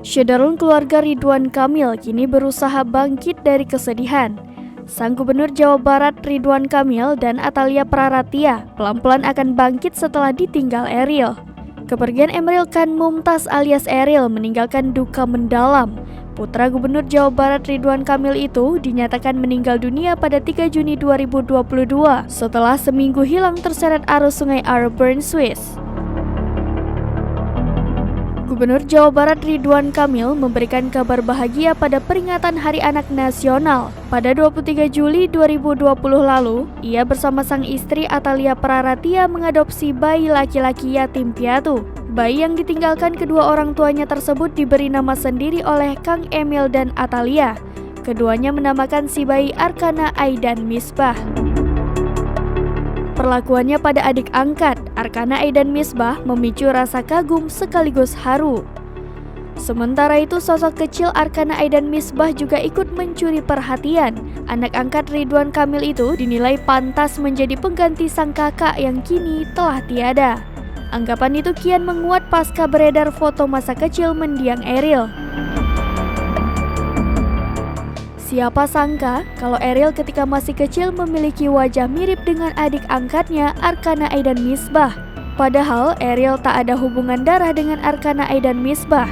Syederung keluarga Ridwan Kamil kini berusaha bangkit dari kesedihan. Sang Gubernur Jawa Barat Ridwan Kamil dan Atalia Praratia pelan-pelan akan bangkit setelah ditinggal Eril. Kepergian Emeril Khan Mumtaz alias Eril meninggalkan duka mendalam. Putra Gubernur Jawa Barat Ridwan Kamil itu dinyatakan meninggal dunia pada 3 Juni 2022 setelah seminggu hilang terseret arus sungai Arburn, Swiss. Gubernur Jawa Barat Ridwan Kamil memberikan kabar bahagia pada peringatan Hari Anak Nasional. Pada 23 Juli 2020 lalu, ia bersama sang istri Atalia Praratia mengadopsi bayi laki-laki yatim piatu. Bayi yang ditinggalkan kedua orang tuanya tersebut diberi nama sendiri oleh Kang Emil dan Atalia. Keduanya menamakan si bayi Arkana Aidan Misbah. Perlakuannya pada adik angkat, Arkana Aidan Misbah, memicu rasa kagum sekaligus haru. Sementara itu, sosok kecil Arkana Aidan Misbah juga ikut mencuri perhatian. Anak angkat Ridwan Kamil itu dinilai pantas menjadi pengganti sang kakak yang kini telah tiada. Anggapan itu kian menguat pasca beredar foto masa kecil mendiang Eril. Siapa sangka kalau Eril ketika masih kecil memiliki wajah mirip dengan adik angkatnya Arkana Aidan Misbah. Padahal Eril tak ada hubungan darah dengan Arkana Aidan Misbah.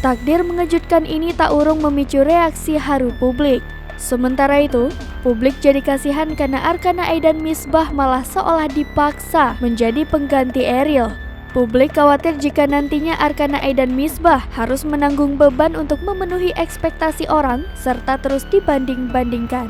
Takdir mengejutkan ini tak urung memicu reaksi haru publik. Sementara itu, publik jadi kasihan karena Arkana Aidan Misbah malah seolah dipaksa menjadi pengganti Eril. Publik khawatir jika nantinya Arkana Aidan Misbah harus menanggung beban untuk memenuhi ekspektasi orang serta terus dibanding-bandingkan.